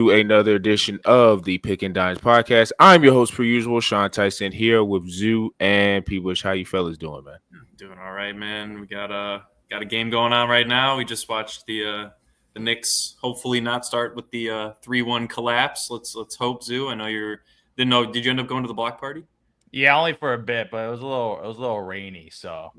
to another edition of the Pick and Dines podcast. I'm your host, per usual, Sean Tyson, here with Zoo and Peebush. How you fellas doing, man? Doing all right, man. We got a game going on right now. We just watched the Knicks hopefully not start with the 3-1 collapse. Let's hope, Zoo. I know didn't know. Did you end up going to the block party? Yeah, only for a bit, but it was a little rainy, so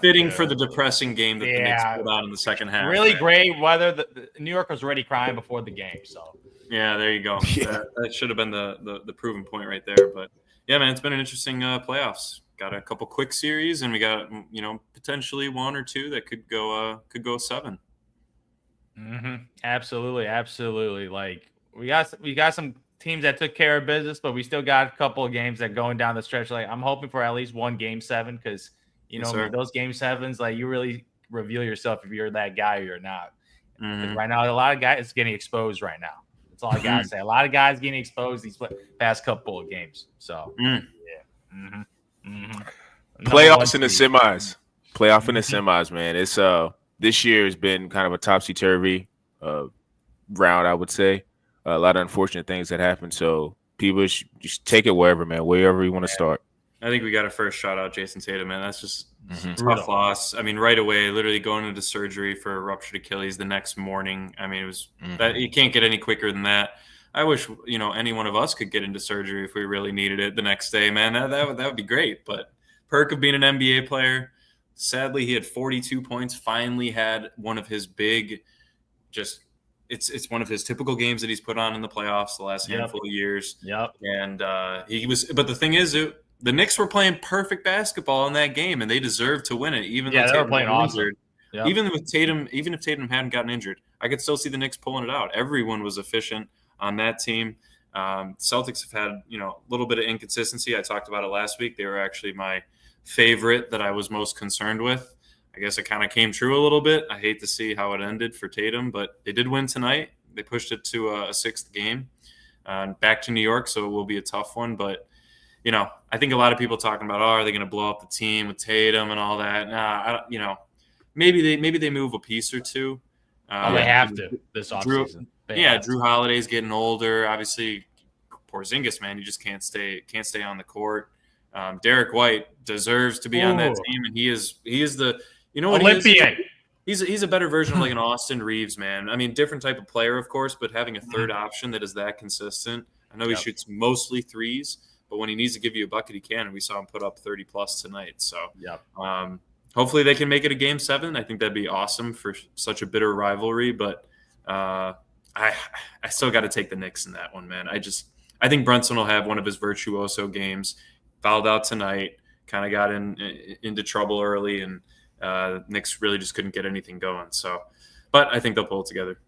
fitting for the depressing game that the Knicks put on in the second half. Really great weather. The New York was already crying before the game, so yeah, there you go. Yeah. That should have been the proven point right there. But yeah, man, it's been an interesting playoffs. Got a couple quick series, and we got potentially one or two that could go 7. Mm-hmm. Absolutely. Like we got some teams that took care of business, but we still got a couple of games that going down the stretch. Like I'm hoping for at least one game 7 because those game 7s, like you really reveal yourself if you're that guy or you're not. Mm-hmm. Right now, a lot of guys getting exposed right now. That's all I gotta say. A lot of guys getting exposed these past couple of games. So yeah. Mm-hmm. Mm-hmm. Playoffs in the semis. Playoff in the semis, man. It's this year has been kind of a topsy-turvy round, I would say. A lot of unfortunate things that happened. So people just take it wherever, man. Wherever you want to start. I think we got to first shout out Jason Tatum, man. That's just tough loss. I mean, right away, literally going into surgery for a ruptured Achilles the next morning. I mean, it was that you can't get any quicker than that. I wish any one of us could get into surgery if we really needed it the next day, man. That would be great. But perk of being an NBA player. Sadly, he had 42 points. Finally, had one of his big, it's one of his typical games that he's put on in the playoffs the last handful of years. Yep. And but the thing is, the Knicks were playing perfect basketball in that game, and they deserved to win it. Even though they were playing awesome. Yep. Even if Tatum hadn't gotten injured, I could still see the Knicks pulling it out. Everyone was efficient on that team. Celtics have had a little bit of inconsistency. I talked about it last week. They were actually my favorite that I was most concerned with. I guess it kind of came true a little bit. I hate to see how it ended for Tatum, but they did win tonight. They pushed it to a 6th game back to New York, so it will be a tough one. But, I think a lot of people talking about, are they going to blow up the team with Tatum and all that? Nah, maybe they move a piece or two. They have to this offseason. Drew Holiday's getting older. Obviously, Porzingis, man, you just can't stay on the court. Derek White deserves to be on that team, and he is the Olympian. He's a better version of like an Austin Reeves, man. I mean, different type of player, of course, but having a third option that is that consistent. I know he shoots mostly threes, but when he needs to give you a bucket, he can. And we saw him put up 30 plus tonight. So hopefully they can make it a game 7. I think that'd be awesome for such a bitter rivalry. But I still got to take the Knicks in that one, man. I think Brunson will have one of his virtuoso games. Fouled out tonight, kind of got into trouble early, and Knicks really just couldn't get anything going. So, but I think they'll pull it together.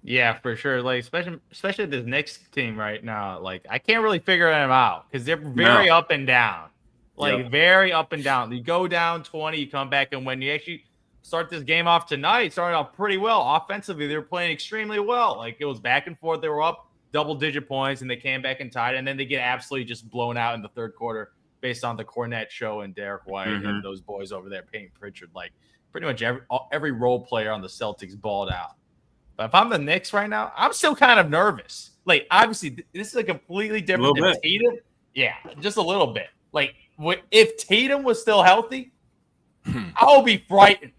Yeah, for sure. Like especially this Knicks team right now. Like I can't really figure them out because they're very up and down. Very up and down. You go down 20, you come back and win. You actually start this game off tonight. Started off pretty well offensively. They were playing extremely well. Like it was back and forth. They were up double-digit points, and they came back and tied, and then they get absolutely just blown out in the third quarter based on the Cornette show and Derek White and those boys over there, Peyton Pritchard. Like pretty much every role player on the Celtics balled out. But if I'm the Knicks right now, I'm still kind of nervous. Like obviously, this is a completely different than Tatum. Yeah, just a little bit. Like if Tatum was still healthy, I would be frightened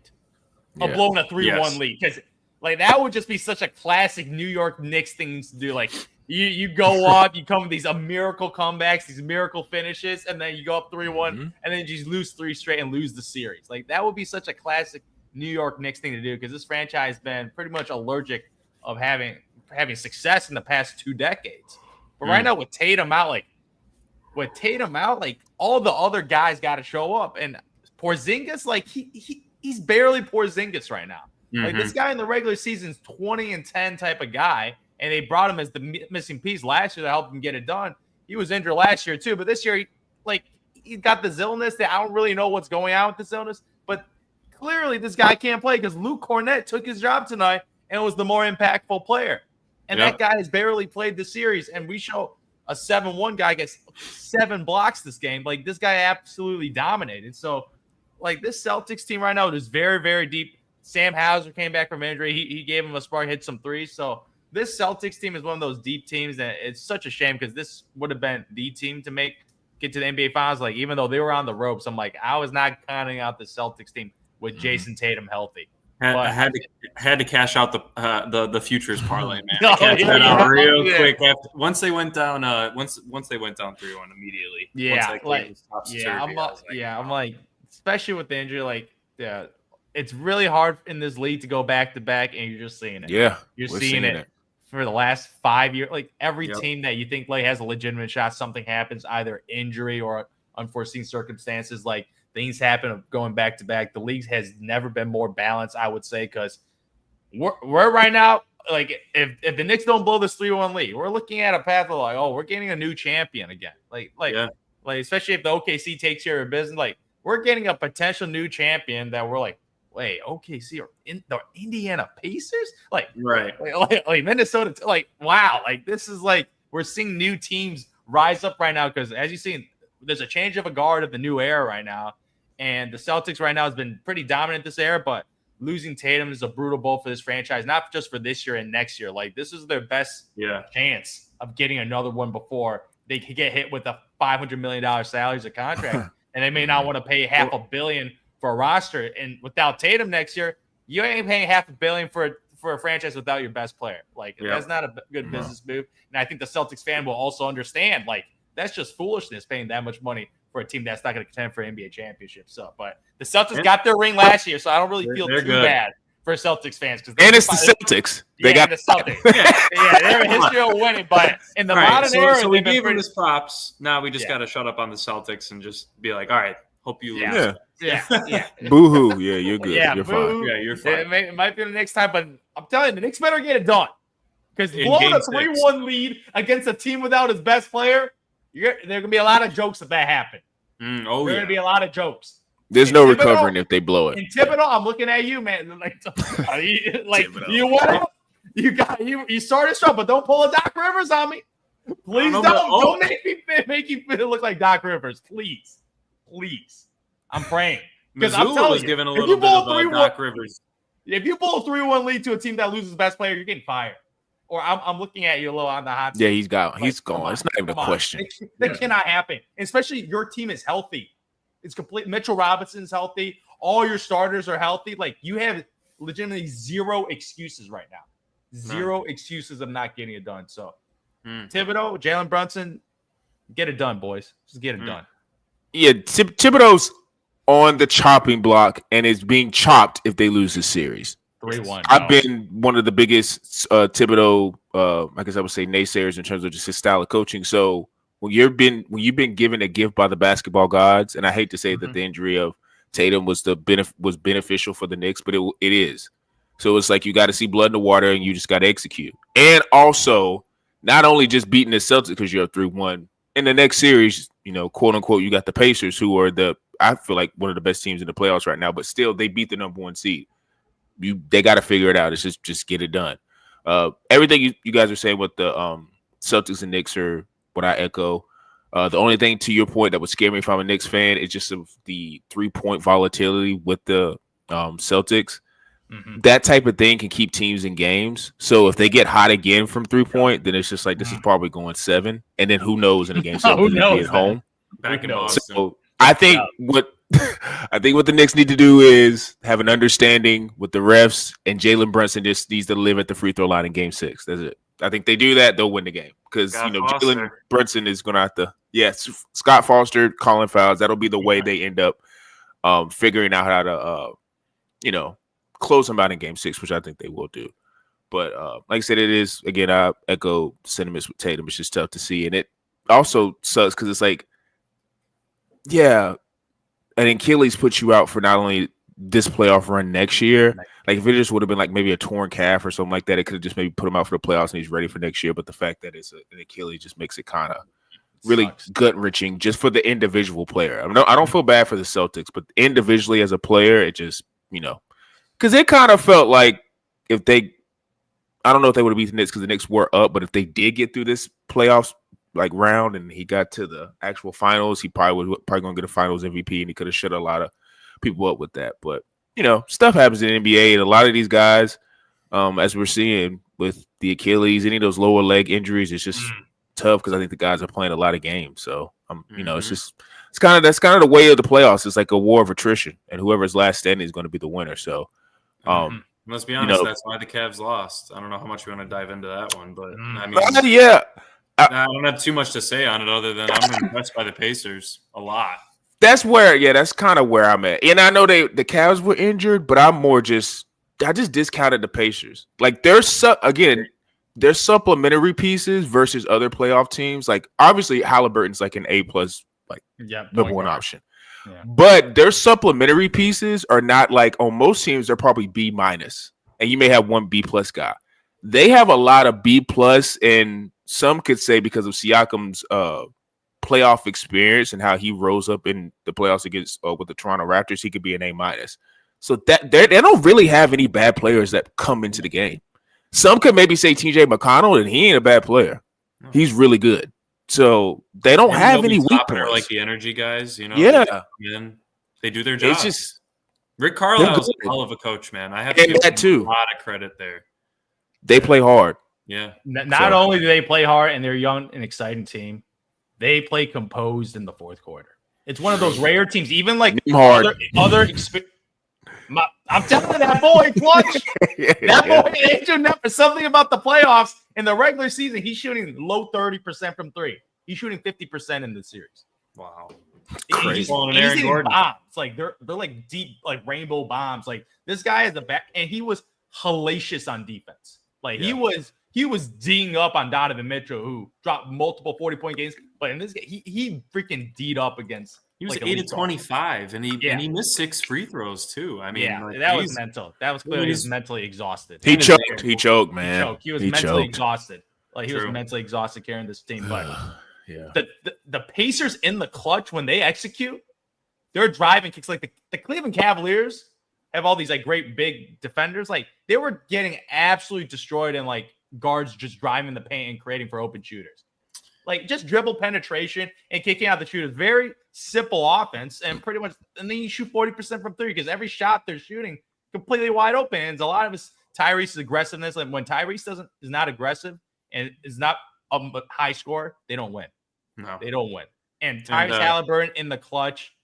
of blowing a 3-1 lead because. Like, that would just be such a classic New York Knicks thing to do. Like, you go up, you come with these miracle comebacks, these miracle finishes, and then you go up 3-1, and then you just lose 3 straight and lose the series. Like, that would be such a classic New York Knicks thing to do because this franchise has been pretty much allergic of having success in the past 2 decades. But right now with Tatum out, all the other guys got to show up. And Porzingis, like, he's barely Porzingis right now. Like this guy in the regular season is 20-10 type of guy, and they brought him as the missing piece last year to help him get it done. He was injured last year too, but this year, he got this illness that I don't really know what's going on with this illness. But clearly, this guy can't play because Luke Cornette took his job tonight and was the more impactful player. And that guy has barely played the series, and we show a 7-1 guy gets 7 blocks this game. Like this guy absolutely dominated. So, like this Celtics team right now is very, very deep. Sam Hauser came back from injury. He gave him a spark, hit some threes. So this Celtics team is one of those deep teams that it's such a shame because this would have been the team to get to the NBA Finals. Like, even though they were on the ropes, I'm like, I was not counting out the Celtics team with Jason Tatum healthy. I had to cash out the futures parlay, man. I cashed that out real quick once they went down. Once they went down 3-1 immediately. Yeah, I'm like, especially with the injury, like, yeah, it's really hard in this league to go back to back, and you're just seeing it. Yeah, you're seeing it for the last 5 years. Like, every team that you think like has a legitimate shot, something happens, either injury or unforeseen circumstances. Like, things happen of going back to back. The league has never been more balanced, I would say, because we're right now, like, if the Knicks don't blow this 3-1 lead, we're looking at a path of like, oh, we're getting a new champion again. Like especially if the OKC takes care of business, like, we're getting a potential new champion that we're like, wait, OKC are in the Indiana Pacers? Like Minnesota, like, wow, like, this is like, we're seeing new teams rise up right now because, as you see, there's a change of a guard of the new era right now. And the Celtics right now has been pretty dominant this era, but losing Tatum is a brutal blow for this franchise, not just for this year and next year. Like, this is their best chance of getting another one before they could get hit with a $500 million salary as a contract. And they may not want to pay $500 million for a roster. And without Tatum next year, you ain't paying $500 million for a franchise without your best player. Like, that's not a good business move. And I think the Celtics fan will also understand, like, that's just foolishness paying that much money for a team that's not going to contend for NBA championships. So, but the Celtics got their ring last year, so I don't really feel too bad for Celtics fans because it's the Celtics. They got the Celtics. They have a history of winning, but in the modern era, so we gave them his props. Now we just got to shut up on the Celtics and just be like, all right, hope you lose. Yeah. Boo-hoo. Yeah, you're good. You're fine. Yeah, you're fine. It might be the next time, but I'm telling you, the Knicks better get it done because blowing a 3-1 lead against a team without his best player, there are going to be a lot of jokes if that happens. There are going to be a lot of jokes. There's no recovering if they blow it. In Thibodeau, I'm looking at you, man. Like you what? You started strong, but don't pull a Doc Rivers on me. Please don't make you look like Doc Rivers. Please. I'm praying. Because I'm telling you, giving a little bit of Doc Rivers. If you pull a 3-1 lead to a team that loses best player, you're getting fired. Or I'm looking at you a little on the hot seat. Yeah, he's gone. He's gone. It's not even a question. That cannot happen. Especially your team is healthy. It's complete. Mitchell Robinson's healthy. All your starters are healthy. Like, you have legitimately zero excuses right now. Zero excuses of not getting it done. So, Thibodeau, Jalen Brunson, get it done, boys. Just get it done. Yeah, Thibodeau's on the chopping block and is being chopped if they lose this series. 3-1. I've been one of the biggest Thibodeau, I guess I would say, naysayers in terms of just his style of coaching. So when you've been given a gift by the basketball gods, and I hate to say that the injury of Tatum was beneficial for the Knicks, but it is. So it's like you got to see blood in the water, and you just got to execute. And also, not only just beating the Celtics because you're up 3-1 in the next series, quote unquote, you got the Pacers, who are I feel like one of the best teams in the playoffs right now, but still they beat the number 1 seed. They got to figure it out. It's just get it done. Everything you guys are saying with the Celtics and Knicks are what I echo. The only thing, to your point, that would scare me if I'm a Knicks fan is just the 3-point volatility with the Celtics. That type of thing can keep teams in games. So if they get hot again from 3-point, then it's just like this is probably going 7, and then who knows in a game 7 who knows, at home. Back in Boston. So I think what the Knicks need to do is have an understanding with the refs, and Jalen Brunson just needs to live at the free throw line in Game 6. That's it. I think they do that, they'll win the game because Jalen Brunson is going to have to. Scott Foster calling fouls. That'll be the way they end up figuring out how to close them out in Game 6, which I think they will do. But like I said, it is, again, I echo sentiments with Tatum. It's just tough to see, and it also sucks because it's like, yeah, and Achilles puts you out for not only this playoff run next year. Like, if it just would have been like maybe a torn calf or something like that, it could have just maybe put him out for the playoffs and he's ready for next year. But the fact that it's an Achilles just makes it kind of really gut-wrenching just for the individual player. I don't feel bad for the Celtics, but individually as a player, it just, because it kind of felt like if they, I don't know if they would have beat the Knicks because the Knicks were up, but if they did get through this playoffs round and he got to the actual finals, he probably going to get a finals MVP, and he could have shut a lot of people up with that. But stuff happens in the NBA, and a lot of these guys, as we're seeing with the Achilles, any of those lower leg injuries, it's just tough because I think the guys are playing a lot of games. So it's kind of the way of the playoffs. It's like a war of attrition, and whoever's last standing is going to be the winner. So, let's be honest, that's why the Cavs lost. I don't know how much we want to dive into that one, but I mean, I don't have too much to say on it other than I'm impressed by the Pacers a lot. That's kind of where I'm at. And I know the Cavs were injured, but I just discounted the Pacers. Like there's supplementary pieces versus other playoff teams. Like obviously Halliburton's like an A+, number one option. Yeah. But their supplementary pieces are not like on most teams, they're probably B-, and you may have one B+ guy. They have a lot of B+, and some could say because of Siakam's playoff experience and how he rose up in the playoffs against with the Toronto Raptors, he could be an A-. So that they don't really have any bad players that come into the game. Some could maybe say TJ McConnell, and he ain't a bad player. He's really good. So they don't have any weak points. Like the energy guys, they do their job. It's just Rick Carlisle's a hell of a coach, man. I have to give him a lot of credit there. They play hard. Yeah. Not only do they play hard and they're a young and exciting team, they play composed in the fourth quarter. It's one of those rare teams, even like other I'm telling you, that boy clutch. Boy Andrew Neff, something about the playoffs in the regular season. He's shooting low 30% from three. He's shooting 50% in the series. Wow, he's hitting bombs. Like they're like deep, like rainbow bombs. Like this guy is the back, and he was hellacious on defense. Like he was D'ing up on Donovan Mitchell, who dropped multiple 40-point games. But in this game, he freaking D'd up against. He was 8 of 25, and he missed 6 free throws too. I mean, that was mental. That was clearly he was mentally exhausted. He choked, man. He was mentally exhausted. Like he was mentally exhausted carrying this team. But the Pacers in the clutch when they execute, they're driving kicks. Like the Cleveland Cavaliers have all these like great big defenders. Like they were getting absolutely destroyed, and like guards just driving the paint and creating for open shooters. Like just dribble penetration and kicking out the shooters. Very simple offense, and pretty much, and then you shoot 40% from three because every shot they're shooting completely wide open. And a lot of it's Tyrese's aggressiveness. Like when Tyrese is not aggressive and is not a high scorer, they don't win. No, they don't win. And Tyrese Halliburton in the clutch,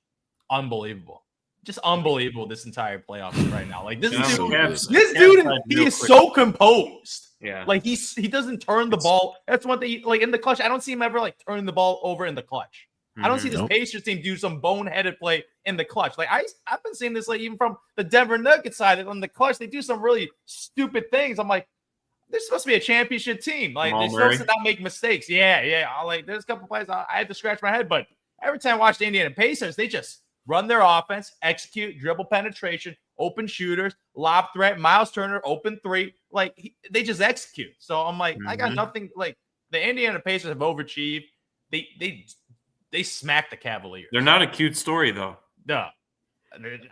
unbelievable. Just unbelievable this entire playoff right now. Like this dude, he is so composed. Yeah, like he doesn't turn the ball. That's one thing. Like in the clutch, I don't see him ever like turning the ball over in the clutch. I don't see this Pacers team do some boneheaded play in the clutch. Like I've been seeing this like even from the Denver Nuggets side on the clutch, they do some really stupid things. I'm like, they're supposed to be a championship team. Like they're supposed to not make mistakes. Yeah. Like there's a couple plays I had to scratch my head, but every time I watch the Indiana Pacers, they just run their offense, execute, dribble penetration, open shooters, lob threat, Miles Turner, open three. Like they just execute. So I'm like, I got nothing. Like the Indiana Pacers have overachieved. They smacked the Cavaliers. They're not a cute story though. No.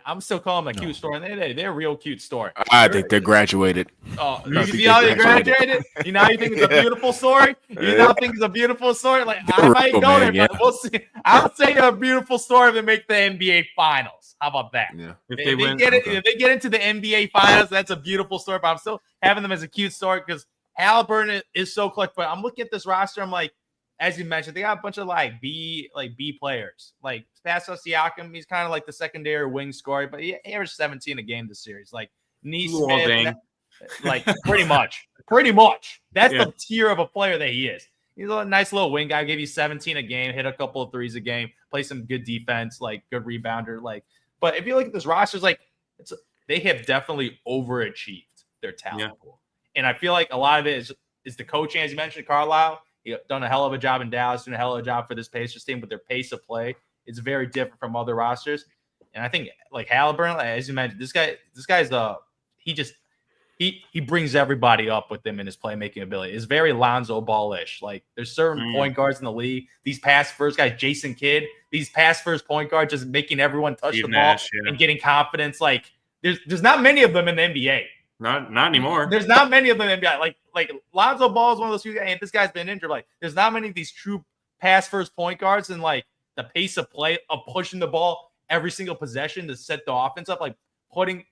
I'm still calling them a cute story. They're a real cute story. I think they're graduated. Oh, you see how they graduated? You know how you think it's a beautiful story? You now think it's a beautiful story? Like I might go there, but we'll see. I'll say a beautiful story if they make the NBA Finals. How about that? Yeah. If they get into the NBA Finals, that's a beautiful story. But I'm still having them as a cute story because Halliburton is so clutch. But I'm looking at this roster. I'm like, as you mentioned, they got a bunch of B players. Like Pascal Siakam, he's kind of like the secondary wing scorer, but he averaged 17 a game this series. Like Nesmith, like pretty much. That's the tier of a player that he is. He's a nice little wing guy. Gave you 17 a game, hit a couple of threes a game, play some good defense, like good rebounder. Like, but if you look at this roster, it's like they have definitely overachieved their talent pool, and I feel like a lot of it is the coaching, as you mentioned, Carlisle. He done a hell of a job in Dallas, doing a hell of a job for this Pacers team, but their pace of play is very different from other rosters. And I think like Halliburton, as you mentioned, this guy's he brings everybody up with him in his playmaking ability. It's very Lonzo Ball-ish. Like there's certain point guards in the league. These pass first guys, Jason Kidd, these pass first point guards just making everyone touch the ball and getting confidence. Like there's not many of them in the NBA. Not anymore. There's not many of them in the NBA. Like Lonzo Ball is one of those few guys, and this guy's been injured. Like there's not many of these true pass first point guards, and like the pace of play of pushing the ball every single possession to set the offense up, like putting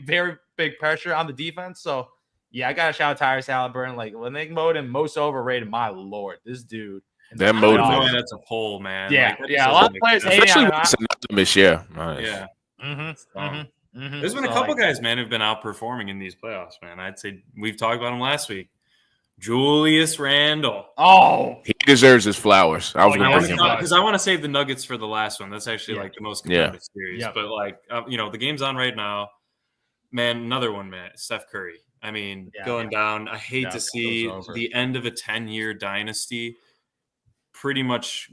very big pressure on the defense. So Yeah, I gotta shout out Tyrese Halliburton. Like when they vote him most overrated, my lord, this dude. That I don't know motivates. why that's a poll, man. Yeah, Like, that yeah. A just lot of doesn't players make hate sense. Especially on when it's anonymous, yeah. Nice. Yeah. Mm-hmm. There's been a couple guys, man, who've been outperforming in these playoffs, man. I'd say we've talked about him last week. Julius Randle. Oh, He deserves his flowers. I was Oh, going yeah, to bring him up. Because I want to save the Nuggets for the last one. That's actually like the most competitive series. Yep. But like, the game's on right now. Man, another one, man. Steph Curry. I mean, going down. I hate to see the end of a 10-year dynasty. Pretty much,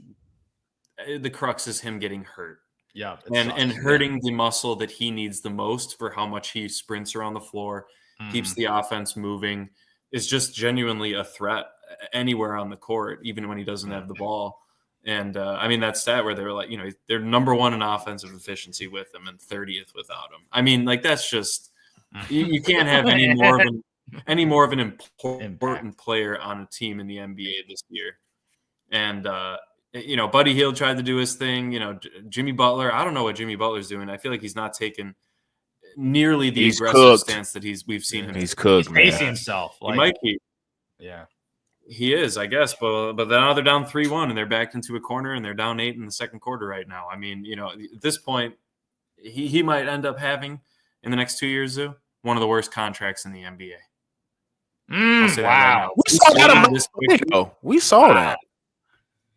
the crux is him getting hurt. Yeah, and hurting the muscle that he needs the most for how much he sprints around the floor, keeps the offense moving, is just genuinely a threat anywhere on the court, even when he doesn't have the ball. And I mean, that stat where they were like, they're number one in offensive efficiency with him and 30th without him. I mean, like that's just you can't have any more of an important player on a team in the NBA this year. And Buddy Hield tried to do his thing. Jimmy Butler. I don't know what Jimmy Butler's doing. I feel like he's not taking nearly the aggressive stance that we've seen him. He's cooked. He's pacing himself. He might be. Yeah. He is, I guess, but now they're down 3-1 and they're backed into a corner and they're down 8 in the second quarter right now. I mean, at this point, he might end up having in the next 2 years, Zoo, one of the worst contracts in the NBA. Wow. We saw that.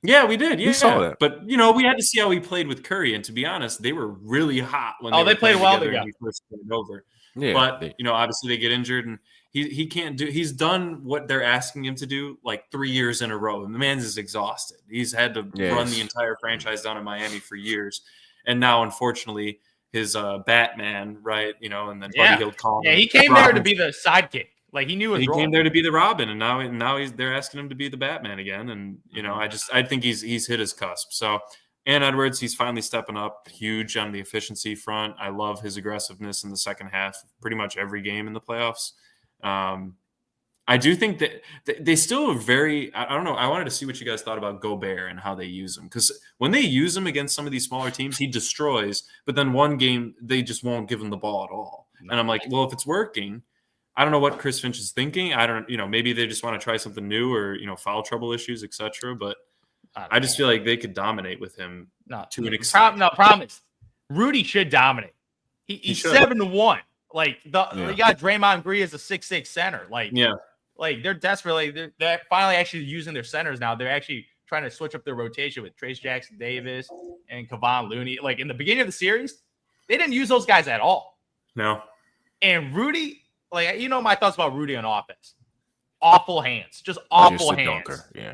Yeah, we did. Yeah, we saw that. But we had to see how he played with Curry, and to be honest, they were really hot when they played well together. He first came over. Yeah, but obviously they get injured, and he can't do. He's done what they're asking him to do like 3 years in a row, and the man is exhausted. He's had to run the entire franchise down in Miami for years, and now unfortunately his Batman, right? And then Buddy Hield called him. Yeah, he came there to be the sidekick. Like he knew his role. He came there to be the Robin, and now they're asking him to be the Batman again. And I think he's hit his cusp. So, and Edwards, he's finally stepping up, huge on the efficiency front. I love his aggressiveness in the second half, pretty much every game in the playoffs. I do think that they still are very. I don't know. I wanted to see what you guys thought about Gobert and how they use him, because when they use him against some of these smaller teams, he destroys. But then one game they just won't give him the ball at all. And I'm like, well, if it's working. I don't know what Chris Finch is thinking. I don't, maybe they just want to try something new or, foul trouble issues, etc. But I just feel like they could dominate with him to an extent. Promise. Rudy should dominate. He's 7-1. Like you got Draymond Green as a 6'6" center. Like they're desperately they're finally actually using their centers now. They're actually trying to switch up their rotation with Trace Jackson Davis and Kevon Looney. Like in the beginning of the series, they didn't use those guys at all. No. And Rudy. Like, my thoughts about Rudy on offense. Awful hands. Just awful hands. Dunker. Yeah.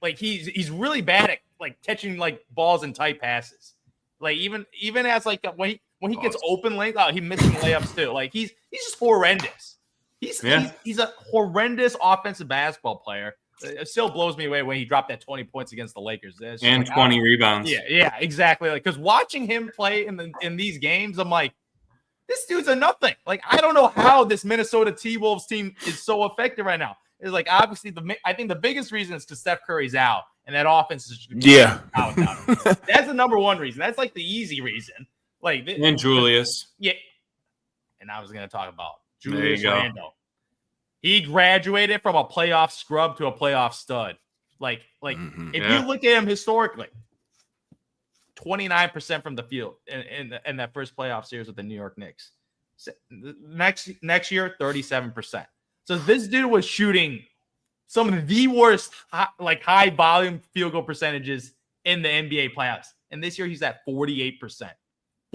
Like he's really bad at like catching like balls in tight passes. Like even as like when he gets open lane, he's missing layups too. Like he's just horrendous. He's a horrendous offensive basketball player. It still blows me away when he dropped that 20 points against the Lakers. And 20 rebounds. Yeah, exactly. Like because watching him play in these games, I'm like, this dude's a nothing. Like, I don't know how this Minnesota T-Wolves team is so effective right now. It's like, obviously, I think the biggest reason is because Steph Curry's out, and that offense is out. That's the number one reason. That's like the easy reason. And Julius. Yeah. And I was going to talk about Julius Randle. He graduated from a playoff scrub to a playoff stud. If you look at him historically, 29% from the field in that first playoff series with the New York Knicks. Next year, 37%. So this dude was shooting some of the worst high volume field goal percentages in the NBA playoffs. And this year he's at 48%.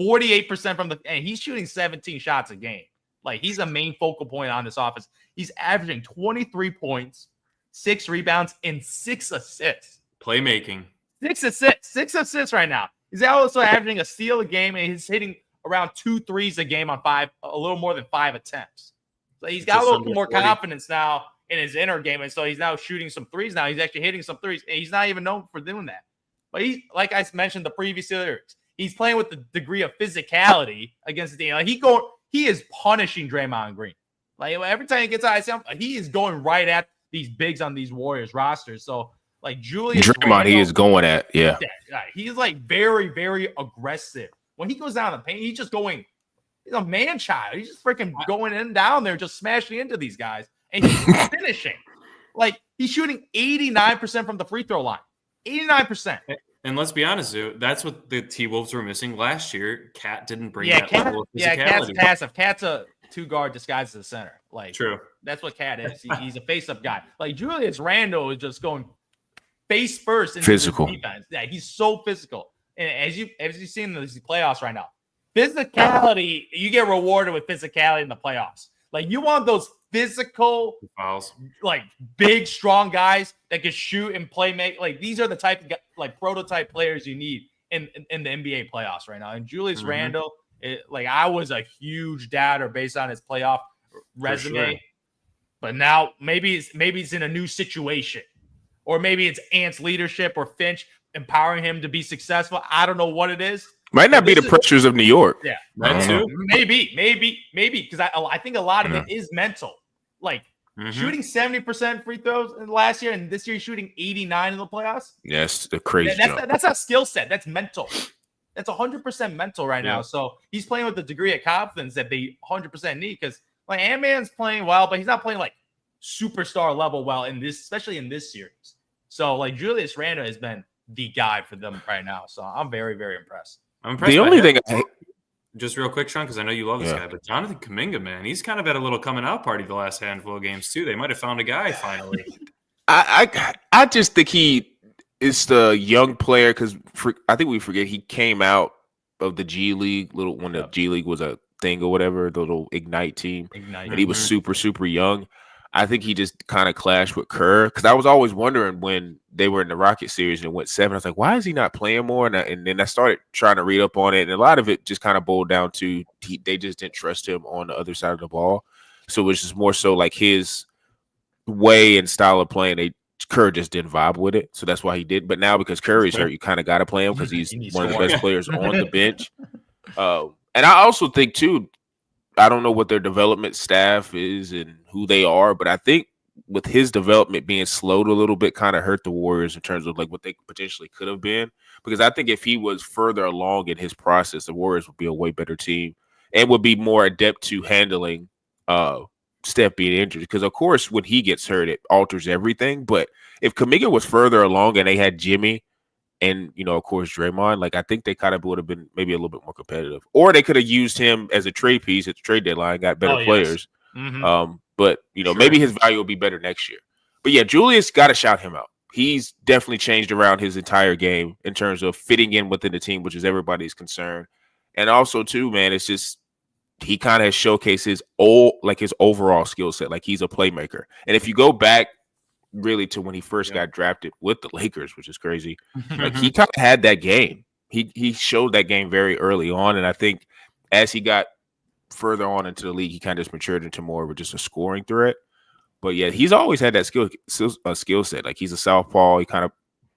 48% from and he's shooting 17 shots a game. Like he's a main focal point on this offense. He's averaging 23 points, 6 rebounds, and 6 assists. Playmaking. 6 assists right now. He's also averaging a steal a game, and he's hitting around 2 threes a game on a little more than 5 attempts. So he's got a little more confidence now in his inner game, and so he's now shooting some threes now. He's actually hitting some threes, and he's not even known for doing that. But he's, like I mentioned the previous lyrics, he's playing with the degree of physicality against the team. Like he is punishing Draymond Green. Like every time he gets out, he is going right at these bigs on these Warriors rosters. So like Julius Draymond, he is going at he's like very, very aggressive. When he goes down the paint, he's just going He's a man child. He's just freaking going in down there, just smashing into these guys, and he's finishing. Like, he's shooting 89% from the free throw line. 89%. And let's be honest, dude, that's what the T-Wolves were missing last year. Cat didn't bring Yeah, that level of physicality. Cat's passive. Cat's a two-guard disguised as a center. Like, True. That's what Cat is. He's a face-up guy. Like, Julius Randle is just going face first into physical defense. Yeah, he's so physical. And as you've seen in these playoffs right now, physicality, you get rewarded with physicality in the playoffs. Like, you want those physical fouls, like big, strong guys that can shoot and play make. Like, these are the type of like prototype players you need in the NBA playoffs right now. And Julius Randle, I was a huge doubter based on his playoff resume, sure. But now maybe it's in a new situation, or maybe it's Ant's leadership or Finch empowering him to be successful. I don't know what it is. Might not be the pressures of New York. Yeah, that too. Maybe because I think a lot of it is mental. Like shooting 70% free throws in last year, and this year he's shooting 89 in the playoffs. Yes, the crazy. That's a skill set. That's mental. That's 100% mental right now. So he's playing with the degree of confidence that they 100% need. Because like Ant-Man's playing well, but he's not playing like superstar level well especially in this series. So like Julius Randle has been the guy for them right now. So I'm very, very impressed. I'm impressed. The only thing, just real quick, Sean, because I know you love this guy, but Jonathan Kuminga, man, he's kind of had a little coming out party the last handful of games too. They might have found a guy finally. I just think he is the young player because I think we forget he came out of the G League when the G League was a thing or whatever, the little Ignite team, and he was super, super young. I think he just kind of clashed with Kerr because I was always wondering when they were in the Rocket series and went 7. I was like, why is he not playing more? And then I started trying to read up on it, and a lot of it just kind of boiled down to they just didn't trust him on the other side of the ball. So it was just more so like his way and style of playing. Kerr just didn't vibe with it, so that's why he did. But now because Curry's hurt, you kind of got to play him because he's one of the best players on the bench. And I also think too, I don't know what their development staff is and who they are, but I think with his development being slowed a little bit kind of hurt the Warriors in terms of like what they potentially could have been. Because I think if he was further along in his process, the Warriors would be a way better team and would be more adept to handling Steph being injured. Because of course, when he gets hurt, it alters everything. But if Kuminga was further along and they had Jimmy and, of course, Draymond, like I think they kind of would have been maybe a little bit more competitive. Or they could have used him as a trade piece at the trade deadline, got better players. But, maybe his value will be better next year. But, yeah, Julius got to shout him out. He's definitely changed around his entire game in terms of fitting in within the team, which is everybody's concern. And also, too, man, it's just he kind of has showcased his overall skill set. Like he's a playmaker. And if you go back really to when he first got drafted with the Lakers, which is crazy, like he kind of had that game. He showed that game very early on. And I think as he got further on into the league, he kind of just matured into more of just a scoring threat. But yeah, he's always had that skill set. Like he's a southpaw. He kind of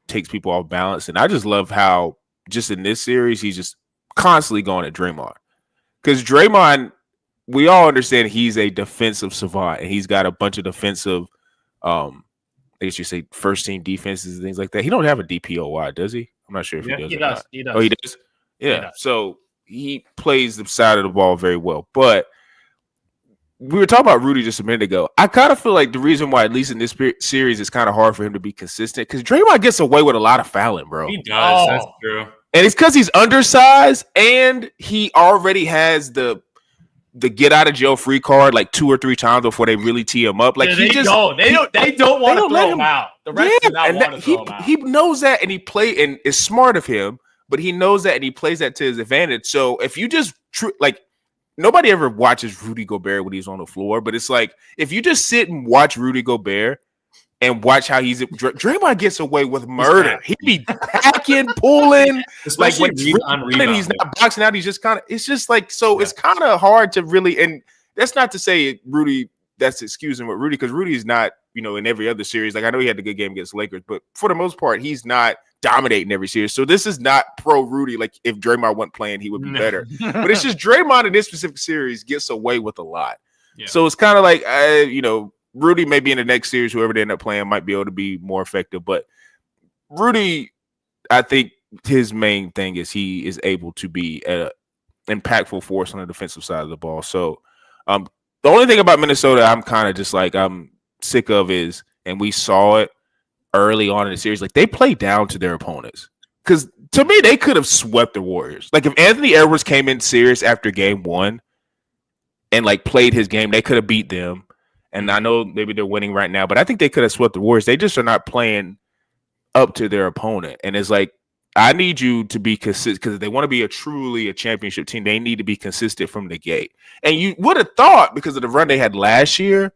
takes people off balance. And I just love how just in this series, he's just constantly going at Draymond. Because Draymond, we all understand he's a defensive savant. And he's got a bunch of defensive, I guess you say first team defenses and things like that. He don't have a DPOY, does he? I'm not sure if he does. He does. He does. Oh, he does? Yeah. He does. So he plays the side of the ball very well. But we were talking about Rudy just a minute ago. I kind of feel like the reason why, at least in this series, it's kind of hard for him to be consistent because Draymond gets away with a lot of fouling, bro. He does. That's true. And it's because he's undersized and he already has the get out of jail free card like 2 or 3 times before they really tee him up. Like they don't want to throw him out. The rest do not want to throw him out. He knows that and and it's smart of him, but he knows that and he plays that to his advantage. So if you just nobody ever watches Rudy Gobert when he's on the floor, but it's like if you just sit and watch Rudy Gobert and watch how Draymond gets away with murder. He'd be packing, pulling, especially like when he's not boxing out. He's just kind of. It's just like so. It's kind of hard to really. And that's not to say Rudy. That's excusing with Rudy because Rudy is not. In every other series. Like I know he had a good game against Lakers, but for the most part, he's not dominating every series. So this is not pro Rudy. Like if Draymond wasn't playing, he would be better. But it's just Draymond in this specific series gets away with a lot. Yeah. So it's kind of like Rudy maybe in the next series, whoever they end up playing might be able to be more effective. But Rudy, I think his main thing is he is able to be at impactful force on the defensive side of the ball. So the only thing about Minnesota I'm kind of just like I'm sick of is, and we saw it early on in the series, like they play down to their opponents. Because to me, they could have swept the Warriors. Like if Anthony Edwards came in serious after game 1 and like played his game, they could have beat them. And I know maybe they're winning right now, but I think they could have swept the Warriors. They just are not playing up to their opponent. And it's like, I need you to be consistent because if they want to be truly a championship team, they need to be consistent from the gate. And you would have thought because of the run they had last year,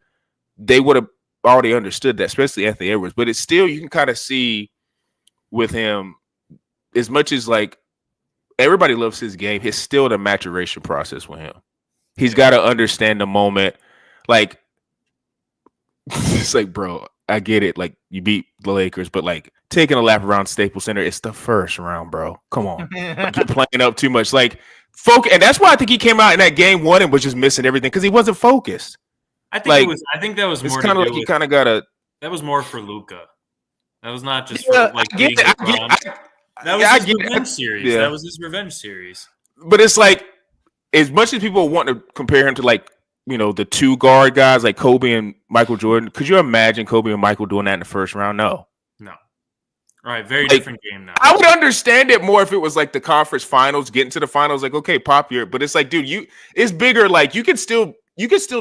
they would have already understood that, especially Anthony Edwards. But it's still, you can kind of see with him, as much as like everybody loves his game, it's still the maturation process with him. He's got to understand the moment. Like, it's like, bro, I get it. Like, you beat the Lakers, but like taking a lap around Staples Center, it's the first round, bro. Come on. Like, you're playing up too much. Like, focus. And that's why I think he came out in that game 1 and was just missing everything because he wasn't focused. I think like, I think that was more. It's kind of like you kind of got to. That was more for Luka. That was not just Yeah, for like. I get it. That was his revenge series. Yeah. That was his revenge series. But it's like, as much as people want to compare him to like, you know, the 2 guard guys like Kobe and Michael Jordan, could you imagine Kobe and Michael doing that in the first round? No. All right, very different game now. I would understand it more if it was like the conference finals, getting to the finals, like, okay, pop your, but it's like, dude, it's bigger. Like you can still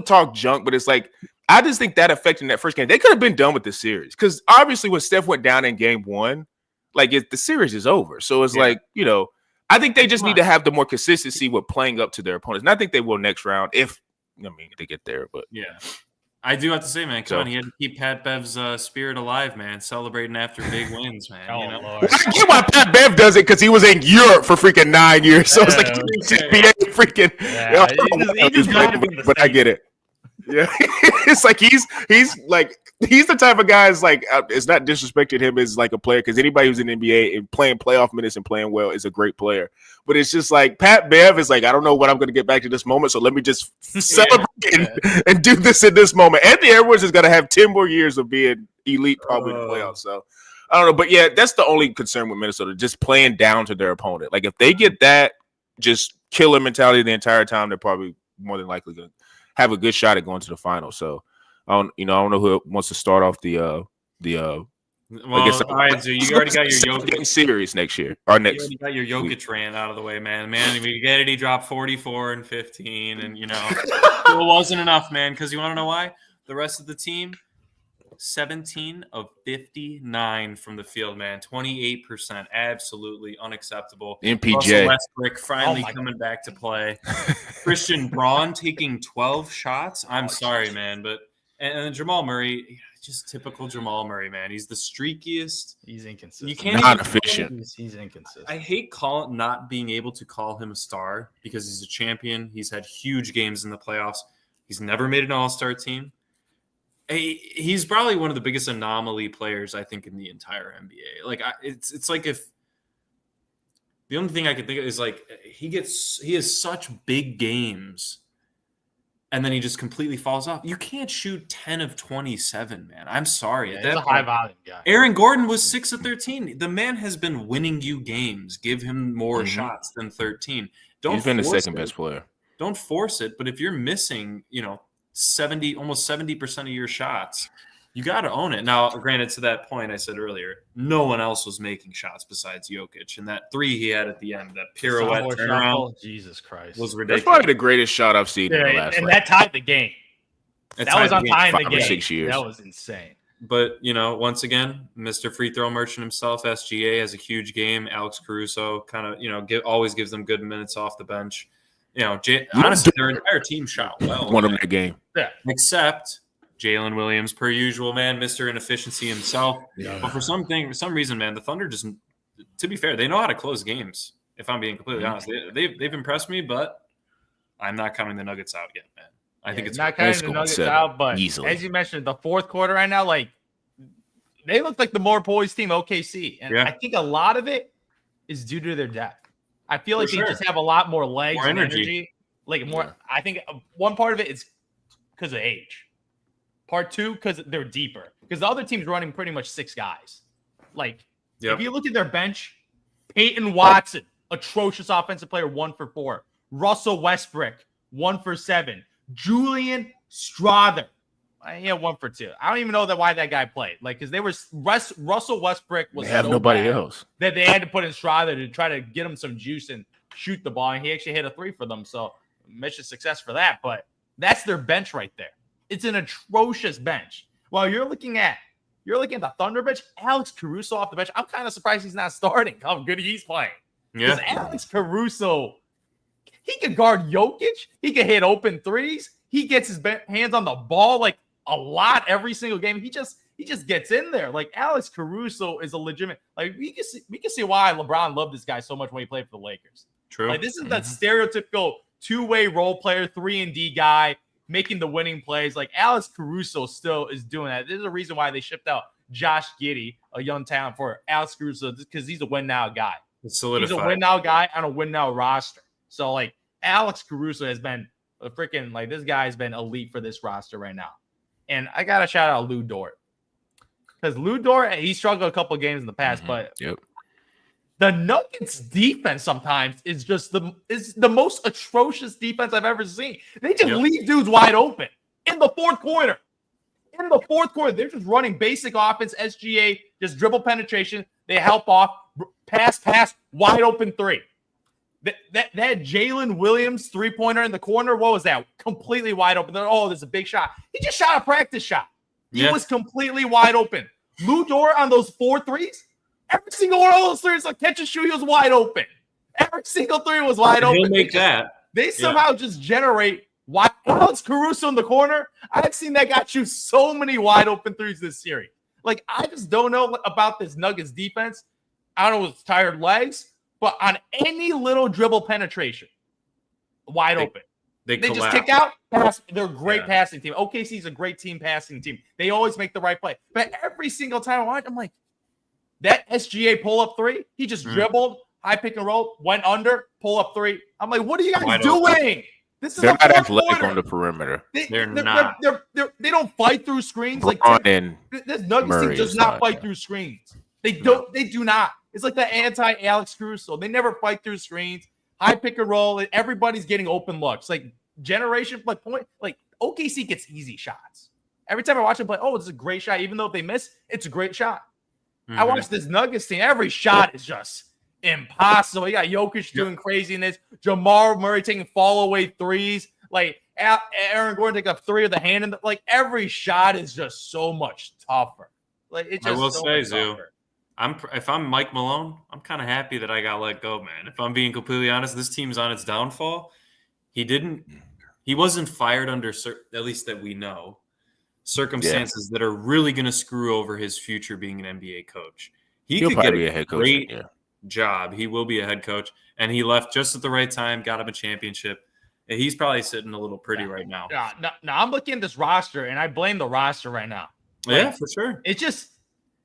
talk junk, but it's like, I just think that affected that first game. They could have been done with the series because obviously when Steph went down in game 1, like the series is over. So it's like, you know, I think they just need to have the more consistency with playing up to their opponents. And I think they will next round if they get there. But yeah, I do have to say, man, come on, he had to keep Pat Bev's spirit alive, man, celebrating after big wins, man. Oh, you know? Lord. I get why Pat Bev does it because he was in Europe for freaking 9 years. So it's like NBA freaking. Yeah, he just got him in the but I get it. Yeah, it's like he's the type of guy. Is like it's not disrespecting him as like a player because anybody who's in the NBA and playing playoff minutes and playing well is a great player. But it's just like Pat Bev is like, I don't know what I'm going to get back to this moment, so let me just celebrate and do this in this moment. Anthony Edwards is going to have 10 more years of being elite probably in the playoffs. So I don't know, but yeah, that's the only concern with Minnesota, just playing down to their opponent. Like if they get that just killer mentality the entire time, they're probably more than likely going to have a good shot at going to the final. So I don't know who wants to start off the Well, all right, so you already got your Jokic series next year. Or next. You already got your Jokic rant out of the way, man. We get it. He dropped 44 and 15, and you know it wasn't enough, man. Because you want to know why? The rest of the team, 17 of 59 from the field, man. 28%, absolutely unacceptable. MPJ Russell Westbrook finally coming back to play. Christian Braun taking 12 shots. I'm sorry, man, but and Jamal Murray, just typical Jamal Murray, man. He's the streakiest. He's inconsistent. You can't not efficient. He's inconsistent. I hate not being able to call him a star because he's a champion. He's had huge games in the playoffs. He's never made an all-star team. He's probably one of the biggest anomaly players, I think, in the entire NBA. Like, it's like if the only thing I can think of is like he has such big games, and then he just completely falls off. You can't shoot 10 of 27, man. I'm sorry. He's a high volume guy. Aaron Gordon was 6 of 13. The man has been winning you games. Give him more shots than 13. He's been the second best player. Don't force it. But if you're missing, almost 70% of your shots, you got to own it. Now, granted, to that point I said earlier, no one else was making shots besides Jokic, and that 3 he had at the end, that pirouette turnaround, Jesus Christ, was ridiculous. That's probably the greatest shot I've seen in the last. And that tied the game. That was on tying the game. 6 years. That was insane. But once again, Mr. Free Throw Merchant himself, SGA, has a huge game. Alex Caruso kind of always gives them good minutes off the bench. Honestly, their entire team shot well. Won them that game. Yeah. Except Jalen Williams, per usual, man, Mr. Inefficiency himself. Yeah. But for some reason, man, the Thunder just, to be fair, they know how to close games, if I'm being completely honest. They've impressed me, but I'm not counting the Nuggets out yet, man. I think it's not counting the Nuggets out, but easily. As you mentioned, the fourth quarter right now, like, they look like the more poised team, OKC. And I think a lot of it is due to their depth. I feel like they just have a lot more legs and energy. Like more, I think one part of it is because of age. Part 2, because they're deeper. Because the other team's running pretty much 6 guys. Like, if you look at their bench, Peyton Watson, atrocious offensive player, 1 for 4. Russell Westbrook, 1 for 7. Julian Strawther, he had 1 for 2. I don't even know why that guy played. Like, because they were Russell Westbrook was They have so nobody bad else. that they had to put in Strawther to try to get him some juice and shoot the ball. And he actually hit a 3 for them. So mission success for that. But that's their bench right there. It's an atrocious bench. While you're looking at the Thunder bench, Alex Caruso off the bench. I'm kind of surprised he's not starting. How good he's playing. Because Alex Caruso, he could guard Jokic. He could hit open threes. He gets his hands on the ball like a lot every single game. He just gets in there. Like Alex Caruso is a legitimate. Like we can see why LeBron loved this guy so much when he played for the Lakers. True. Like this is that stereotypical two-way role player, 3-and-D guy making the winning plays. Like Alex Caruso still is doing that. There's a reason why they shipped out Josh Giddey, a young talent, for Alex Caruso, because he's a win-now guy. It's solidified. He's a win-now guy on a win-now roster. So, like, Alex Caruso has been a freaking, like, this guy has been elite for this roster right now. And I got to shout out Lou Dort. Because Lou Dort, he struggled a couple of games in the past, but the Nuggets defense sometimes is just the most atrocious defense I've ever seen. They just leave dudes wide open in the fourth quarter. In the fourth quarter, they're just running basic offense, SGA, just dribble penetration. They help off, pass, wide open 3. That Jalen Williams 3-pointer in the corner, what was that? Completely wide open. Oh, there's a big shot. He just shot a practice shot. He was completely wide open. Lou Dort on those 4 threes, every single one of those threes, like catch and shoot, he was wide open. Every single 3 was wide open. He'll make that. They somehow just generate wide. Alex Caruso in the corner. I've seen that guy shoot so many wide open 3s this series. Like, I just don't know about this Nuggets defense. I don't know if it's tired legs, but on any little dribble penetration, wide open. They just kick out, pass. They're a great passing team. OKC's a great team passing team. They always make the right play. But every single time I watch, I'm like, that SGA pull-up 3, he just dribbled, high pick and roll, went under, pull-up 3. I'm like, what are you guys doing? This is They're not athletic on the perimeter. They're not. They don't fight through screens. Like this Nuggets team does not fight through screens. They don't. They do not. It's like the anti-Alex Caruso. They never fight through screens. High pick and roll. And everybody's getting open looks. Like generation, like point. Like OKC gets easy shots. Every time I watch them play, oh, it's a great shot. Even though if they miss, it's a great shot. I watch this Nuggets team. Every shot is just impossible. You got Jokic doing craziness. Jamal Murray taking fall away 3s. Like Aaron Gordon taking a 3 of the hand. And like every shot is just so much tougher. Like it's just I will so say, much tougher. If I'm Mike Malone, I'm kind of happy that I got let go, man. If I'm being completely honest, this team's on its downfall. He wasn't fired under, at least that we know, circumstances that are really going to screw over his future being an NBA coach. He'll could get be a head coach. Great job. He will be a head coach, and he left just at the right time, got him a championship. And he's probably sitting a little pretty right now. Now I'm looking at this roster, and I blame the roster right now. Like, for sure. It's just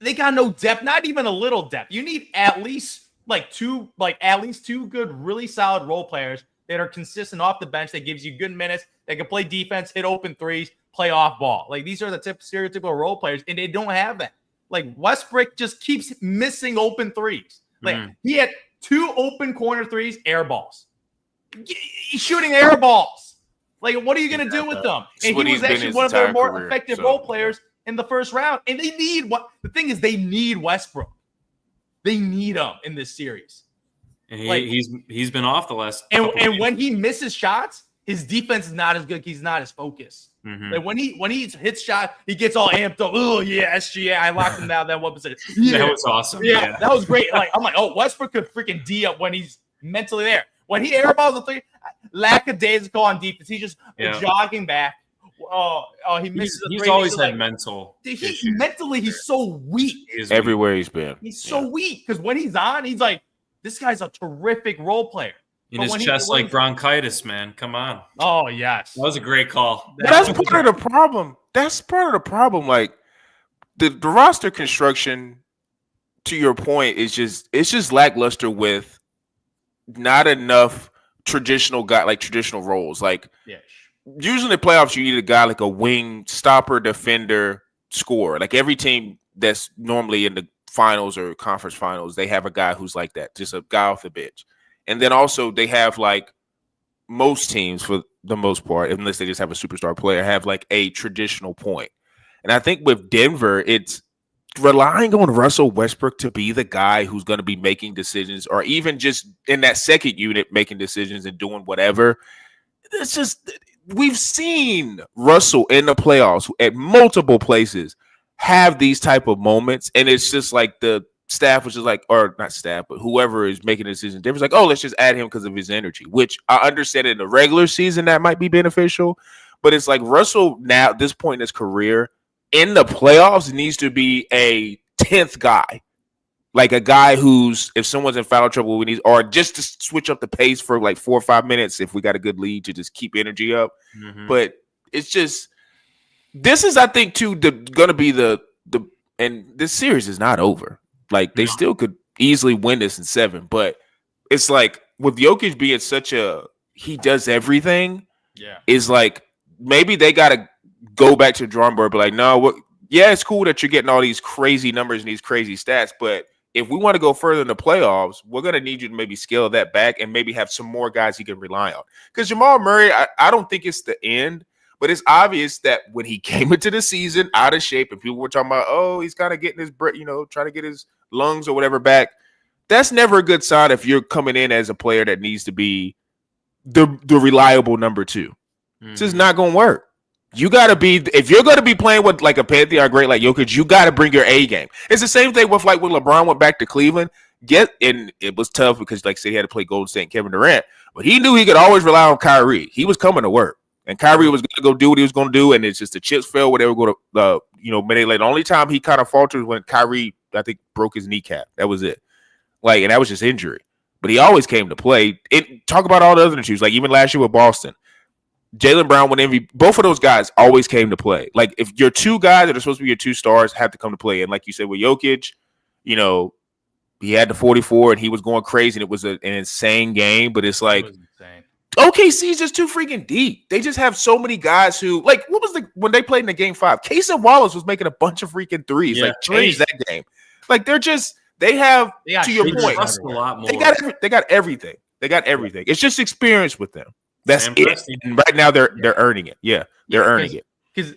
they got no depth, not even a little depth. You need at least two good, really solid role players that are consistent off the bench, that gives you good minutes, that can play defense, hit open 3s, play off ball. Like these are the stereotypical role players, and they don't have that. Like Westbrook just keeps missing open 3s. Like he had 2 open corner 3s, air balls. He's shooting air balls. Like, what are you going to do with them? And he was actually one of their more effective role players in the first round. And they need the thing is, they need Westbrook. They need him in this series. And he's been off the last. And when he misses shots, his defense is not as good. He's not as focused. Like when he hits shot, he gets all amped up. Oh yeah, SGA, I locked him down that 1%. Yeah. That was awesome. Yeah, that was great. Like I'm like, oh, Westbrook could freaking D up when he's mentally there. When he airballs a 3, lackadaisical on defense. He's just jogging back. Oh, he misses a 3. He's always had mental issues. Mentally, he's so weak. Everywhere he's been. He's so weak because when he's on, he's like, this guy's a terrific role player. In his chest, like bronchitis, man. Come on. Oh, yes. That was a great call. That's part of the problem. That's part of the problem. Like the roster construction, to your point, it's just lackluster with not enough traditional roles. Like usually in the playoffs, you need a guy like a wing, stopper, defender, scorer. Like every team that's normally in the finals or conference finals, they have a guy who's like that, just a guy off the bench. And then also they have like most teams, for the most part, unless they just have a superstar player, have like a traditional point. And I think with Denver, it's relying on Russell Westbrook to be the guy who's going to be making decisions, or even just in that second unit making decisions and doing whatever. It's just, we've seen Russell in the playoffs at multiple places have these type of moments, and it's just like the staff was just like, or not staff, but whoever is making the decision, Denver's like, oh, let's just add him because of his energy, which I understand in the regular season that might be beneficial, but it's like Russell now at this point in his career in the playoffs needs to be a 10th guy, like a guy who's, if someone's in foul trouble, we need, or just to switch up the pace for like 4 or 5 minutes if we got a good lead to just keep energy up. But it's just, this is, I think, too, going to be the and this series is not over. Like, they still could easily win this in 7, but it's like with Jokic being such a, he does everything. Yeah, is like maybe they got to go back to the drawing board, but like, no, yeah, it's cool that you're getting all these crazy numbers and these crazy stats, but if we want to go further in the playoffs, we're going to need you to maybe scale that back and maybe have some more guys he can rely on. Because Jamal Murray, I don't think it's the end, but it's obvious that when he came into the season out of shape and people were talking about, oh, he's kind of getting his, trying to get his lungs or whatever back, that's never a good sign if you're coming in as a player that needs to be the reliable number 2. It's just not going to work. You got to be, if you're going to be playing with like a Pantheon great like Jokic, you got to bring your A game. It's the same thing with like when LeBron went back to Cleveland. And it was tough because, like I said, he had to play Golden State and Kevin Durant, but he knew he could always rely on Kyrie. He was coming to work, and Kyrie was going to go do what he was going to do, and it's just the chips fell where they were going to, minute later. The only time he kind of faltered when Kyrie, I think, broke his kneecap. That was it. Like, and that was just injury. But he always came to play. Talk about all the other issues, like even last year with Boston. Jaylen Brown won MVP. Both of those guys always came to play. Like, if your 2 guys that are supposed to be your 2 stars have to come to play, and like you said with Jokic, he had the 44 and he was going crazy, and it was an insane game. But it's like, OKC is just too freaking deep. They just have so many guys who, like, what was when they played in the game 5? Casey Wallace was making a bunch of freaking threes. Yeah, like, change that game. Like, they have, to your point, a lot more. They got everything. They got everything. It's just experience with them. That's it. And right now they're earning it. Yeah, they're earning it. Because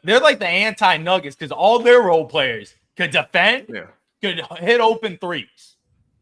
they're like the anti-Nuggets, because all their role players could defend, could hit open threes.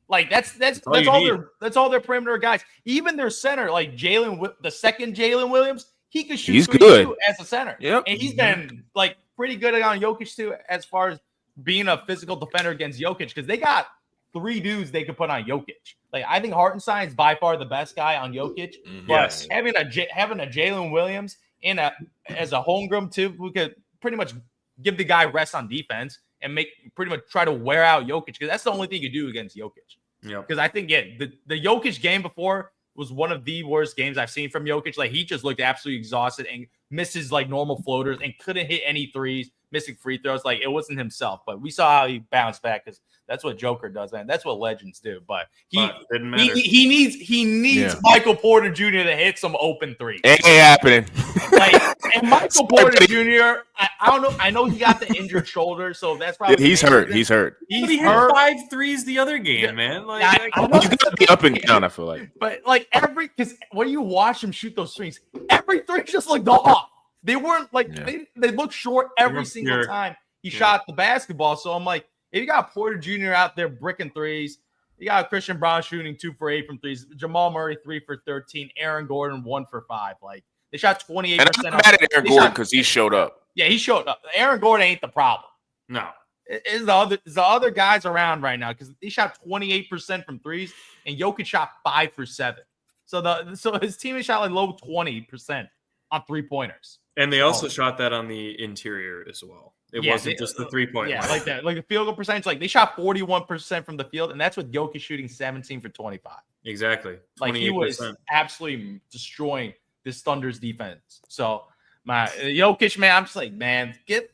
Like that's all their perimeter guys. Even their center, like the second Jalen Williams, he could shoot. He's good too as a center. Yep. And he's been like pretty good on Jokic too, as far as being a physical defender against Jokic, because they got 3 dudes they could put on Jokic. Like, I think Hartenstein is by far the best guy on Jokic. But having a Jalen Williams as a homegrown too, who could pretty much give the guy rest on defense and pretty much try to wear out Jokic, because that's the only thing you do against Jokic. Yeah. Because I think the Jokic game before was one of the worst games I've seen from Jokic. Like, he just looked absolutely exhausted and misses like normal floaters and couldn't hit any threes, missing free throws. Like, it wasn't himself. But we saw how he bounced back, because that's what Joker does, man. That's what legends do. But he needs Michael Porter Jr. to hit some open threes. Ain't happening. And Michael Porter Jr. I don't know. I know he got the injured shoulder, so that's probably he's hurt. He's hurt. But he hit 5 threes the other game, man. Like, you gotta be up and down, I feel like. But like because when you watch him shoot those threes, every three just looked off. They weren't like they looked short every single time he shot the basketball. So I'm like, if you got Porter Jr. out there bricking threes, you got Christian Brown shooting 2 for 8 from threes, Jamal Murray 3 for 13, Aaron Gordon 1 for 5. Like, they shot 28%. And I'm mad at Aaron Gordon because he showed up. Yeah, he showed up. Aaron Gordon ain't the problem. No, it's the other guys around right now, because he shot 28% from threes, and Jokic shot 5 for 7. So his team shot like low 20% on 3-pointers. And they also shot that on the interior as well. It wasn't just the 3-point. Yeah, like that. Like the field goal percentage, like they shot 41% from the field, and that's with Jokic shooting 17 for 25. Exactly. 28%. Like, he was absolutely destroying this Thunder's defense. So my Jokic, man, I'm just like, man, get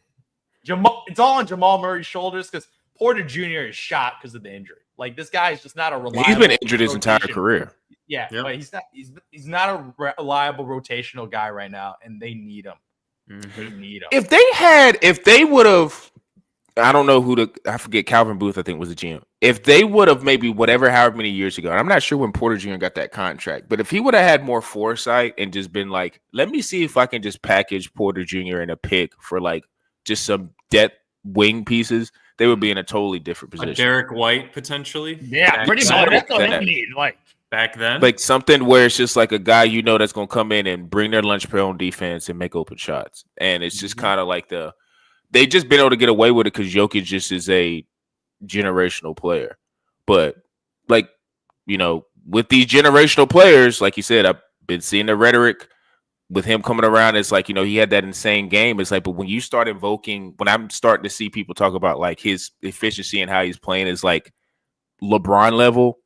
Jamal. It's all on Jamal Murray's shoulders, because Porter Jr. is shot because of the injury. Like, this guy is just not a reliable. He's been injured his entire career. Yeah, but he's not a reliable rotational guy right now, and they need him. They need him. If they would have I don't know I forget. Calvin Booth, I think, was the GM. If they would have maybe however many years ago, and I'm not sure when Porter Jr. got that contract, but if he would have had more foresight and just been like, let me see if I can just package Porter Jr. in a pick for like just some depth wing pieces, they would be in a totally different position. A Derek White potentially. Yeah, pretty much. That's what they need. Like back then, like something where it's just like a guy that's going to come in and bring their lunch pail on defense and make open shots, and it's just kind of like they've just been able to get away with it because Jokic just is a generational player. But like with these generational players, like you said, I've been seeing the rhetoric with him coming around. It's like he had that insane game. It's like, but when you start when I'm starting to see people talk about like his efficiency and how he's playing is like LeBron level.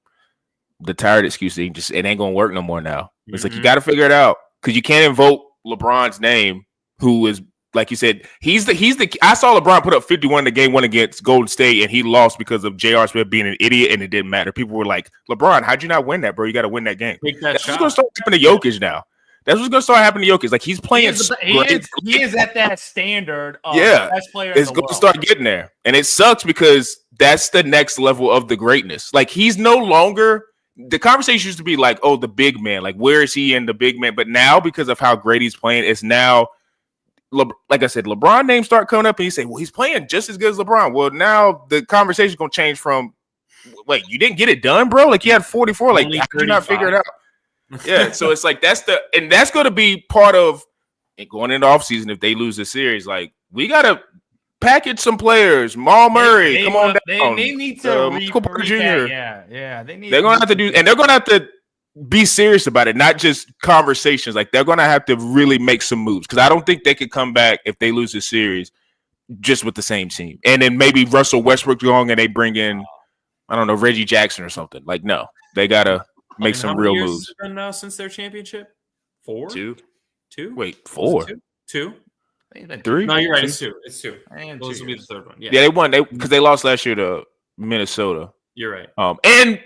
The tired excuse, it ain't gonna work no more now. It's like you got to figure it out because you can't invoke LeBron's name, who is like you said, he's the. I saw LeBron put up 51 in the game one against Golden State, and he lost because of J.R. Smith being an idiot, and it didn't matter. People were like, "LeBron, how'd you not win that, bro? You got to win that game." That's what's gonna start happening to Jokic now. That's what's gonna start happening to Jokic. Like he's playing. He is at that standard. Of the best player. It's gonna start getting there, and it sucks because that's the next level of the greatness. Like he's no longer. The conversation used to be like, oh, the big man. Like, where is he in the big man? But now, because of how great he's playing, it's now, like I said, LeBron names start coming up and you say, well, he's playing just as good as LeBron. Well, now the conversation is going to change from, wait, you didn't get it done, bro? Like, you had 44. Like, how did you not figure it out? Yeah, so it's like, that's going to be part of it going into offseason if they lose the series. Like, we got to package some players. Maul Murray, come on down. They need to Michael Porter Jr. Yeah. They're going to have to do, and they're going to have to be serious about it, not just conversations. Like they're going to have to really make some moves because I don't think they could come back if they lose the series just with the same team. And then maybe Russell Westbrook going and they bring in, I don't know, Reggie Jackson or something. Like no, they got to make some real moves. Has it been now since their championship? 4? 2? Wait, 4? 2? 3? No, you're right. It's 2. It's 2. Those will be the third one. Yeah, they won. Because they lost last year to Minnesota. You're right. And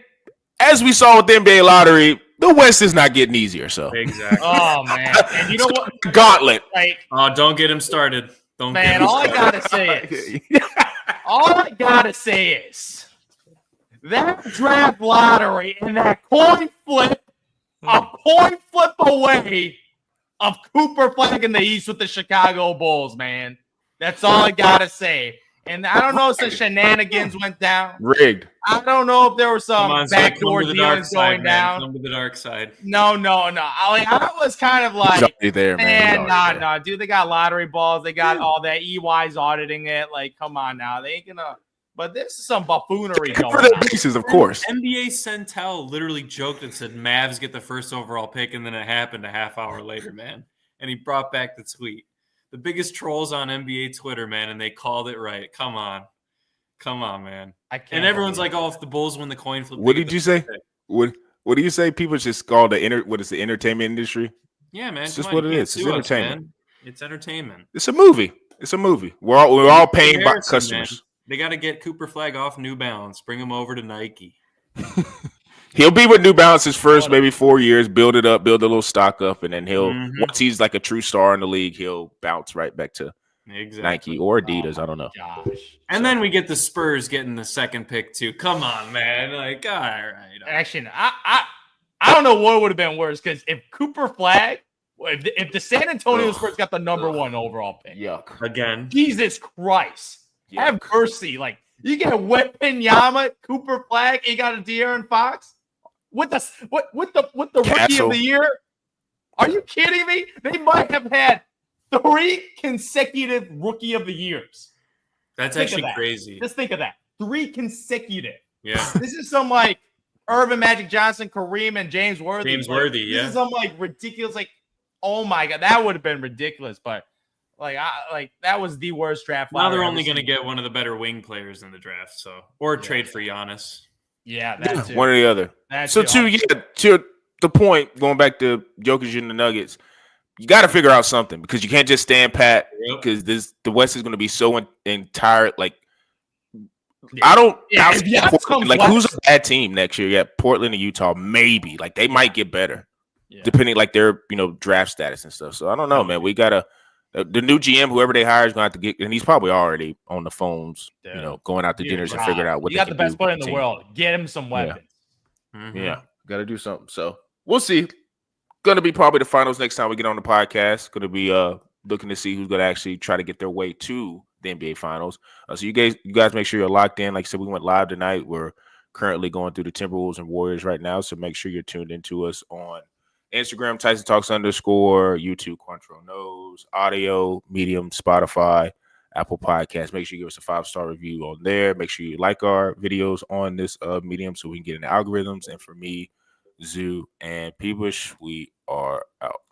as we saw with the NBA lottery, the West is not getting easier. So exactly. Oh man, and you know what? Gauntlet. Like, don't get him started. All I gotta say is that draft lottery and that coin flip, a coin flip away of Cooper Flag in the East with the Chicago Bulls, man. That's all I gotta say. And I don't know if some shenanigans went down. Rigged. I don't know if there were some backdoor dealings going down. Come to the dark side. No. I was kind of like, there, man. Nah, dude. They got lottery balls. They got all that. EY's auditing it. Like, come on now. They ain't gonna. But this is some buffoonery going on. For the bases, of course. NBA Centel literally joked and said Mavs get the first overall pick, and then it happened a half hour later, man. And he brought back the tweet. The biggest trolls on NBA Twitter, man, and they called it right. Come on, man. And everyone's like, "Oh, if the Bulls win the coin flip." What did you say? What do you say? People just call the entertainment industry? Yeah, man. It's just what it is. It's entertainment. It's entertainment. It's a movie. We're all paying by customers. Man. They got to get Cooper Flag off New Balance. Bring him over to Nike. He'll be with New Balance's first maybe 4 years, build it up, build a little stock up, and then he'll once he's like a true star in the league, he'll bounce right back to Nike or Adidas. I don't know. Gosh. And then we get the Spurs getting the second pick too. Come on, man. Like, all right. Actually, I don't know what would have been worse because if Cooper Flag, if the San Antonio Spurs got the number 1 overall pick, yuck again, Jesus Christ, have mercy. Like you get Wembanyama, Cooper Flag, you got a De'Aaron Fox. With the rookie of the year? Are you kidding me? They might have had 3 consecutive rookie of the years. That's actually crazy. Just think of that. 3 consecutive. Yeah. This is some like Irvin, Magic Johnson, Kareem, and James Worthy. This is some like ridiculous, like, oh my God, that would have been ridiculous. But that was the worst draft. Now they're only going to get one of the better wing players in the draft, or trade for Giannis. Yeah, that too. One or the other. To the point, going back to Jokic and the Nuggets, you got to figure out something because you can't just stand pat because the West is going to be so entire. Like, I don't. Like, who's a bad team next year? Yeah, Portland and Utah, maybe. Like, they might get better, depending like their draft status and stuff. So I don't know, man. We gotta The new GM, whoever they hire, is going to have to get, and he's probably already on the phones, Yeah. going out to dinners and figuring out what you they got the can best do player with in the team. world. Get him some weapons. Yeah, got to do something. So we'll see. Going to be probably the finals next time we get on the podcast. Going to be looking to see who's going to actually try to get their way to the NBA finals. So you guys make sure you're locked in. Like I said, we went live tonight. We're currently going through the Timberwolves and Warriors right now. So make sure you're tuned into us on Instagram, Tyson Talks _, YouTube, Quantrill Knows, Audio, Medium, Spotify, Apple Podcasts. Make sure you give us a 5-star review on there. Make sure you like our videos on this medium so we can get in the algorithms. And for me, Zoo, and Peebush, we are out.